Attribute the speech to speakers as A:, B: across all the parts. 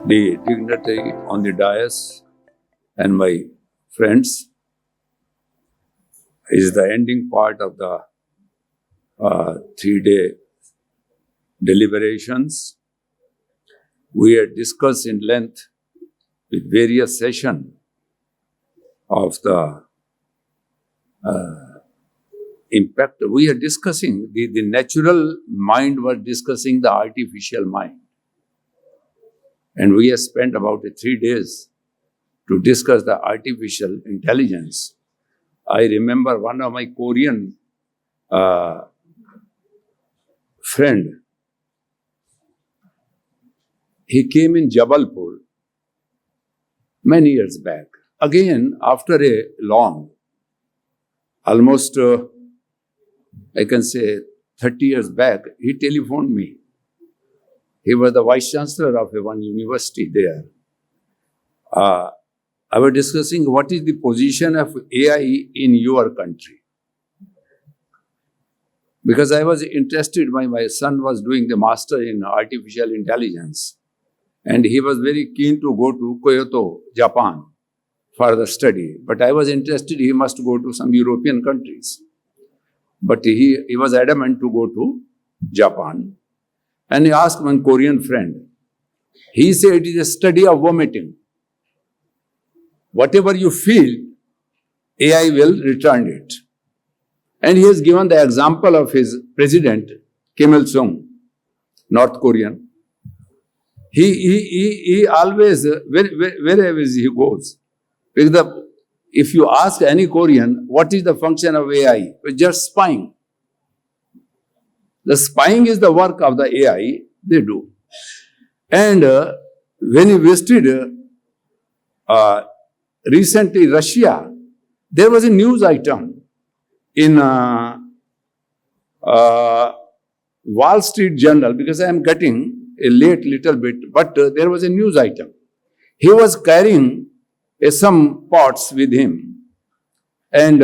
A: the dignitary on the dais and my friends, is the ending part of the 3-day deliberations. We had discussed in length with various sessions of the impact. We are discussing the natural mind was discussing the artificial mind. And we have spent about 3 days to discuss the artificial intelligence. I remember one of my Korean friend, he came in Jabalpur many years back. Again, after a long, almost, I can say 30 years back, he telephoned me. He was the vice chancellor of one university there. I was discussing what is the position of AI in your country. Because I was interested, my son was doing the master in artificial intelligence. And he was very keen to go to Kyoto, Japan, for the study. But I was interested, he must go to some European countries. But he was adamant to go to Japan. And he asked one Korean friend. He said it is a study of vomiting. Whatever you feel, AI will return it. And he has given the example of his president, Kim Il-sung, North Korean. He always, wherever he goes, if you ask any Korean, what is the function of AI? It's just spying. The spying is the work of the AI, they do. And when he visited recently Russia, there was a news item in Wall Street Journal, because I am getting a late little bit, but there was a news item. He was carrying some pots with him, and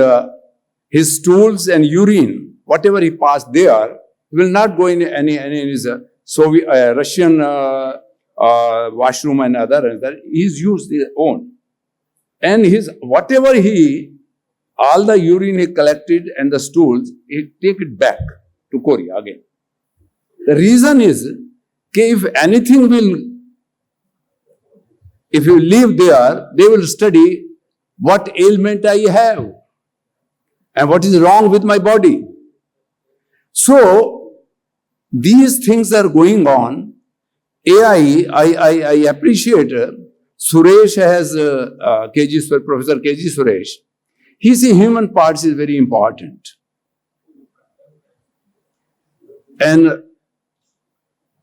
A: his stools and urine, whatever he passed there, will not go in any Soviet, Russian washroom and other. He's used his own. And whatever all the urine he collected and the stools, he take it back to Korea again. The reason is, if you live there, they will study what ailment I have and what is wrong with my body. So, these things are going on. AI, I appreciate Suresh has, Professor KG Suresh. He says human parts is very important. And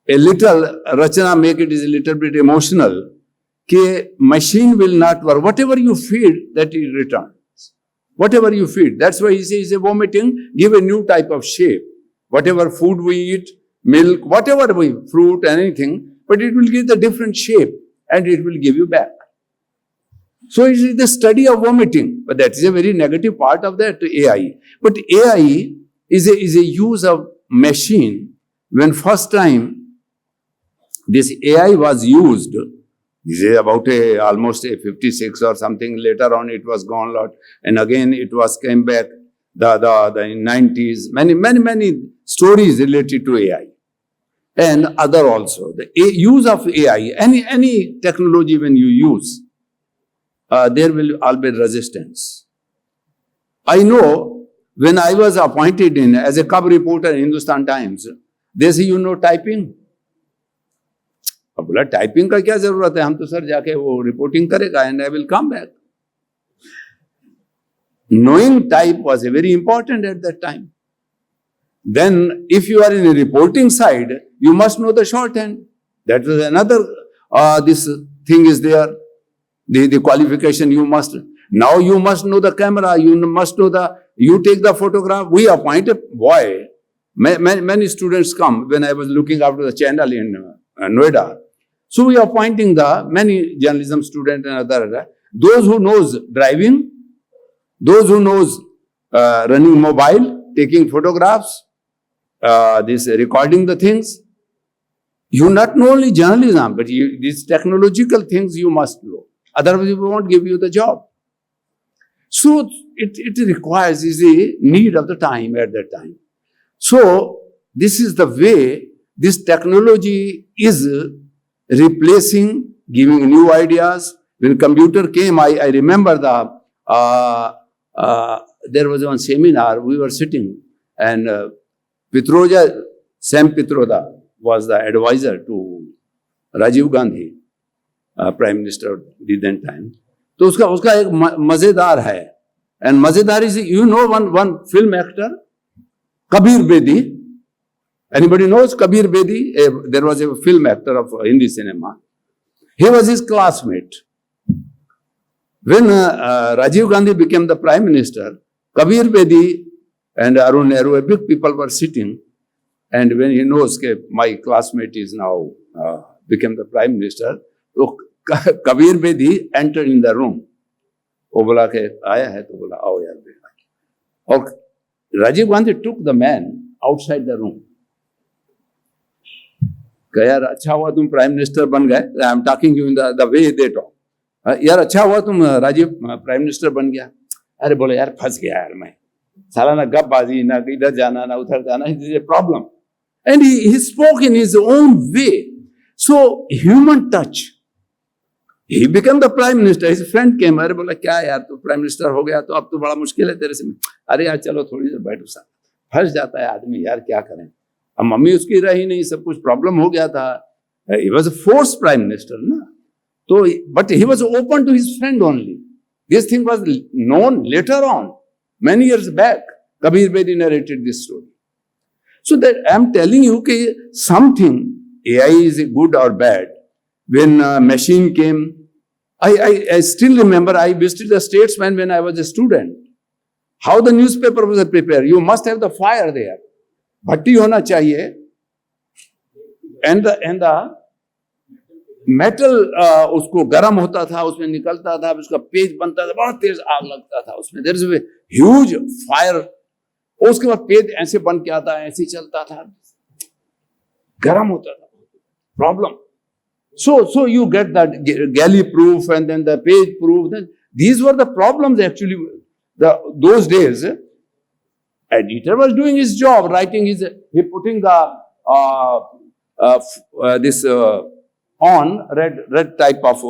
A: a little, Rachana make it is a little bit emotional. That machine will not work. Whatever you feed, that it returns. Whatever you feed. That's why he says vomiting, give a new type of shape. Whatever food we eat, milk, whatever fruit, anything, but it will give the different shape and it will give you back. So it is the study of vomiting, but that is a very negative part of that AI. But AI is a use of machine. When first time this AI was used, this is about almost 56 or something, later on it was gone a lot, and again it was came back, the 90s, many stories related to AI. And other also. The use of AI, any technology when you use, there will always resistance. I know when I was appointed as a cub reporter in Hindustan Times, they say, you know typing? अब बोला typing का क्या जरूरत है, हम तो sir जाके वो रिपोर्टिंग करेगा and I will come back. Knowing type was very important at that time. Then if you are in a reporting side, you must know the shorthand. That was another, this thing is there. The qualification you must. Now you must know the camera, you must know you take the photograph. We appoint a boy. Many students come when I was looking after the channel in Noida. So we are appointing many journalism students and other. Those who knows driving, those who knows running mobile, taking photographs, this recording the things, You not know only journalism, but these technological things you must know. Otherwise, we won't give you the job. So it requires, is a need of the time at that time. So this is the way this technology is replacing, giving new ideas. When computer came, I remember there was one seminar, we were sitting, and Pitroda, Sam Pitroda was the advisor to Rajiv Gandhi, Prime Minister did that time. तो उसका एक मजेदार है, and मजेदार is, you know, one film actor, Kabir Bedi. Anybody knows Kabir Bedi? There was a film actor of Hindi cinema. He was his classmate. When Rajiv Gandhi became the Prime Minister, Kabir Bedi and Arun Nehru, big people were sitting, and when he knows that my classmate is now became the Prime Minister, so Kabir Bedi entered in the room. वो बोला कि आया है तो बोला आओ यार बेटा. और Rajiv Gandhi took the man outside the room. कहा यार अच्छा हुआ तुम प्राइम मिनिस्टर बन गए. I am talking you in the way they talk. यार अच्छा हुआ तुम राजीव प्राइम मिनिस्टर बन गया. अरे बोले यार फंस गया यार मैं, साला ना गपबाजी, ना इधर जाना ना उधर जाना, it is a problem. And he spoke in his own way. So human touch. He became the prime minister. His friend came. अरे बोला क्या यार तू प्राइम मिनिस्टर हो गया तो अब तो बड़ा मुश्किल है तेरे से. अरे यार चलो थोड़ी देर बैठो साथ. फंस जाता है आदमी यार, क्या करें. अब मम्मी उसकी रही नहीं, सब कुछ प्रॉब्लम हो गया था. He was a forced prime minister ना. तो but he was open to his friend only. This thing was known later on, many years back. Kabir Bedi narrated this story. So that I am telling you that something, AI is good or bad. When machine came, I still remember I visited the Statesman when I was a student. How the newspaper was prepared. You must have the fire there. भट्टी होना चाहिए. And the metal उसको गर्म होता था, उसमें निकलता था, उसका पेज बनता था, बहुत तेज आग लगता था उसमें. There is a huge fire. उसके बाद पेज ऐसे बन के आता है, ऐसे चलता था, गर्म होता था. Problem. So you get that galley proof and then the page proof. Then these were the problems actually. Those days, editor was doing his job, writing he putting the this on red type of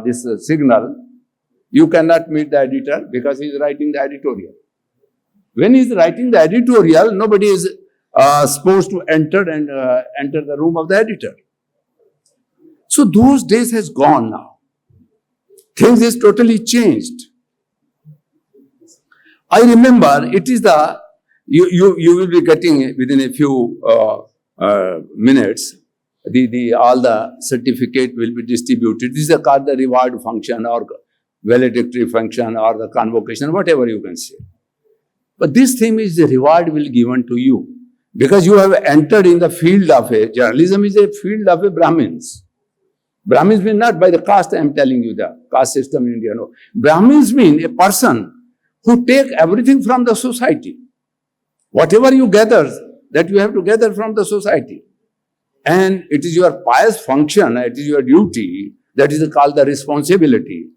A: this signal. You cannot meet the editor because he is writing the editorial. When he is writing the editorial, nobody is supposed to enter the room of the editor. So those days has gone now. Things is totally changed. I remember it is you will be getting within a few minutes. All the certificate will be distributed. This is called the reward function or valedictory function or the convocation, whatever you can say. But this thing is the reward will given to you because you have entered in the field of journalism is a field of Brahmins. Brahmins mean not by the caste, I am telling you the caste system in India. No. Brahmins mean a person who take everything from the society. Whatever you gather, that you have to gather from the society. And it is your pious function, it is your duty, that is called the responsibility.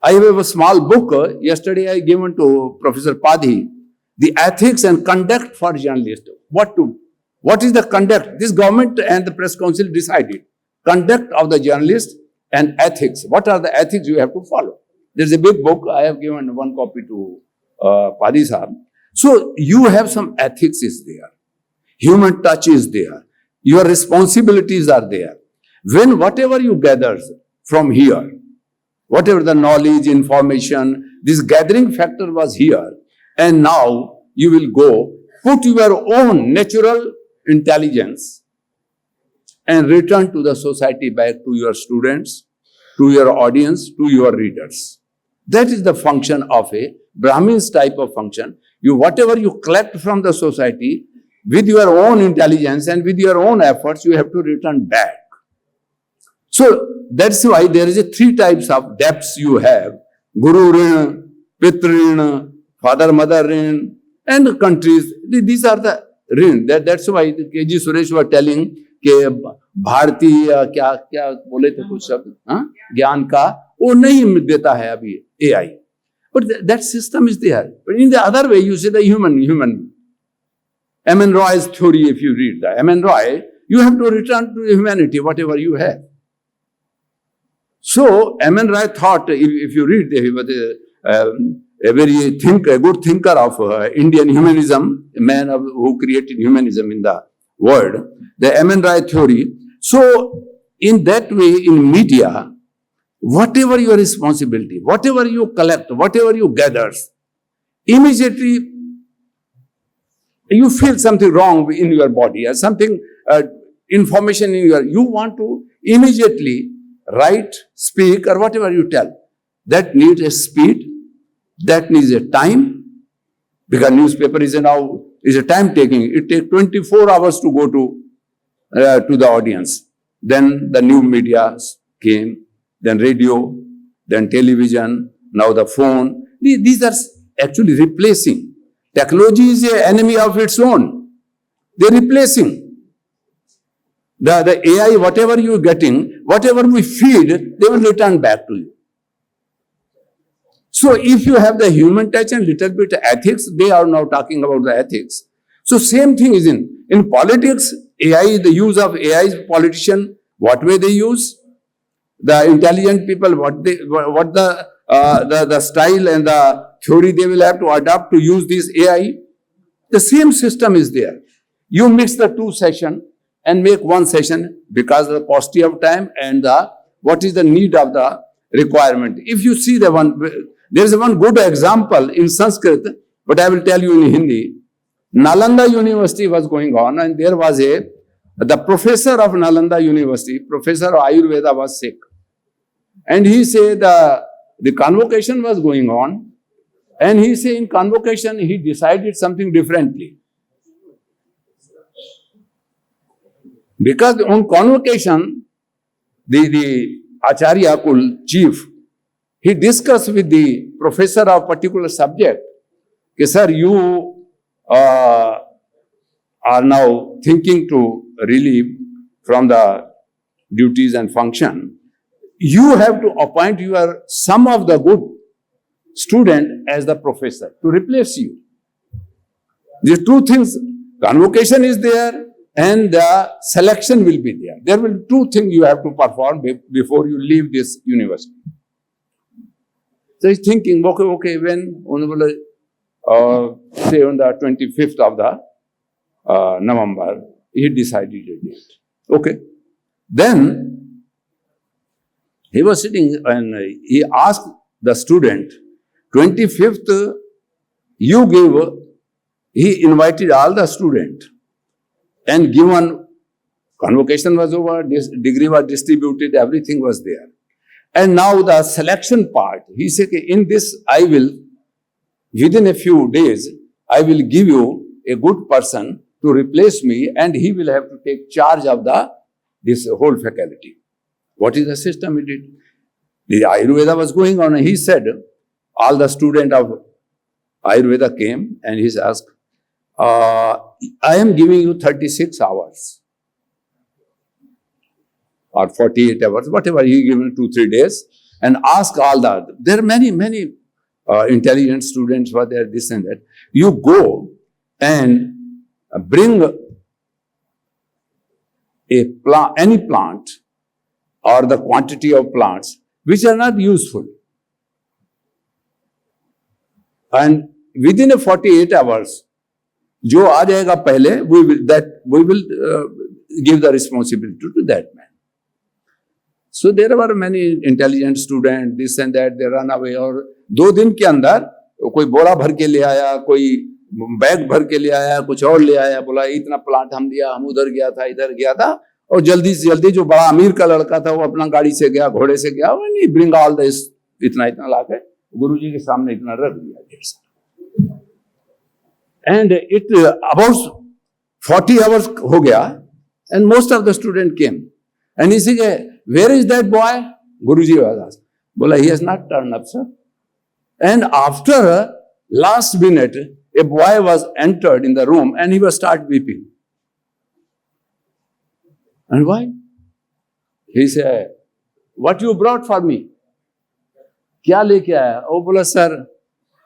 A: I have a small book, yesterday I given to Professor Padhi, the ethics and conduct for journalists. What is the conduct? This government and the press council decided. Conduct of the journalist and ethics. What are the ethics you have to follow? There's a big book. I have given one copy to Padhi Sahab. So you have some ethics is there. Human touch is there. Your responsibilities are there. When whatever you gather from here, whatever the knowledge, information, this gathering factor was here. And now you will go, put your own natural intelligence and return to the society back to your students, to your audience, to your readers. That is the function of a Brahmin's type of function. Whatever you collect from the society, with your own intelligence and with your own efforts, you have to return back. So that's why there is 3 types of debts you have. Guru Rin, Pitra Rin, Father, Mother Rin, and countries. These are the Rin. That's why K.G. Suresh was telling कि भारतीय क्या क्या बोले थे कुछ शब्द, ज्ञान का, वो नहीं देता है अभी AI. But that system is there. But in the other way, you say the human. M.N. Roy's theory, if you read that, M.N. Roy, you have to return to humanity, whatever you have. So, M.N. Roy thought, if you read, he was a good thinker of Indian humanism, a man who created humanism in the world, the M.N. Roy theory. So, in that way, in media, whatever your responsibility, whatever you collect, whatever you gather, immediately you feel something wrong in your body or something, information in you want to immediately write, speak, or whatever you tell. That needs a speed, that needs a time, because newspaper is a time taking. It takes 24 hours to go to the audience. Then the new media came, then radio, then television, now the phone. These are actually replacing. Technology is an enemy of its own. They're replacing. The AI, whatever you're getting, whatever we feed, they will return back to you. So if you have the human touch and little bit ethics, they are now talking about the ethics. So same thing is in politics, AI, the use of AI, politician, what way they use, the intelligent people, what the style and the theory they will have to adopt to use this AI. The same system is there. You mix the two sessions and make one session because of the paucity of time and what is the need of the requirement. If you see there is one good example in Sanskrit, but I will tell you in Hindi. Nalanda University was going on, and there was the professor of Nalanda University, professor of Ayurveda, was sick. And he said the convocation was going on, and he said in convocation he decided something differently. Because on convocation, the Acharya Kul chief, he discussed with the professor of particular subject, okay, sir, you are now thinking to relieve from the duties and function. You have to appoint some of the good student as the professor to replace you. These two things, convocation is there and the selection will be there. There will be two things you have to perform before you leave this university. So he's thinking, okay, when say on the 25th of the November, he decided a date. Okay. Then he was sitting and he asked the student, 25th, he invited all the students and given, convocation was over, degree was distributed, everything was there. And now the selection part, he said, in this I will, within a few days, I will give you a good person to replace me and he will have to take charge of this whole faculty. What is the system he did? The Ayurveda was going on and he said, all the students of Ayurveda came and he asked, I am giving you 36 hours or 48 hours, whatever he given 2-3 days, and ask all there are many intelligent students were there, this and that. You go and bring any plant or the quantity of plants which are not useful. And within a 48 hours, जो आ जाएगा पहले, we will give the responsibility to that man. So there were many intelligent students, this and that, they run away. और 2 दिन के अंदर कोई बोरा भर के ले आया, कोई बैग भर के ले आया, कुछ और ले आया, बोला इतना प्लांट हम दिया, हम उधर गया था, इधर गया था, और जल्दी से जल्दी जो बड़ा अमीर का लड़का था वो अपना गाड़ी से गया, घोड़े से गया, वो नहीं ब्रिंग ऑल दिस, इतना लाके गुरुजी के सामने इतना रख दिया ढेर सारा. And it about 40 hours हो गया, and most of the student came. And he said, where is that boy? Guruji was asked. Bola, he has not turned up, sir. And after last minute, a boy was entered in the room and he was start weeping. And why? He said, what you brought for me? क्या लेके आया? वो बोला sir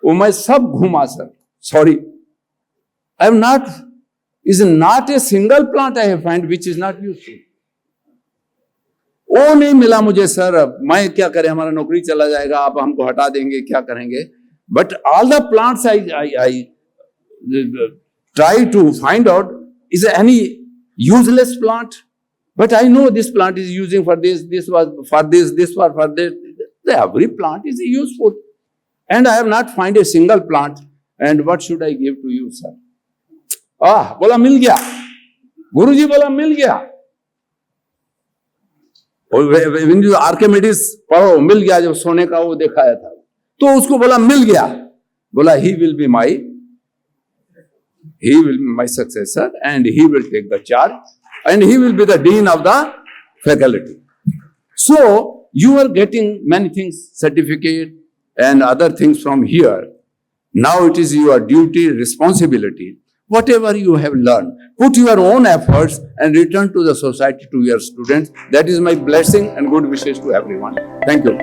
A: वो मैं सब घुमा sir. Sorry, I have not, is not a single plant I have found which is not useful. वो नहीं मिला मुझे सर, मैं क्या करें, हमारा नौकरी चला जाएगा, आप हमको हटा देंगे, क्या करेंगे? But all the plants I try to find out, is there any useless plant? But I know this plant is using for this, this was for this was for this. Every plant is useful. And I have not found a single plant. And what should I give to you, sir? बोला मिल गया. गुरुजी बोला मिल गया. When you Archimedes पढ़ो, मिल गया, जब सोने का वो दिखाया था, तो उसको बोला मिल गया. बोला he will be my successor and he will take the charge and he will be the dean of the faculty. So you are getting many things, certificate and other things from here. Now it is your duty, responsibility. Whatever you have learned, put your own efforts and return to the society, to your students. That is my blessing and good wishes to everyone. Thank you.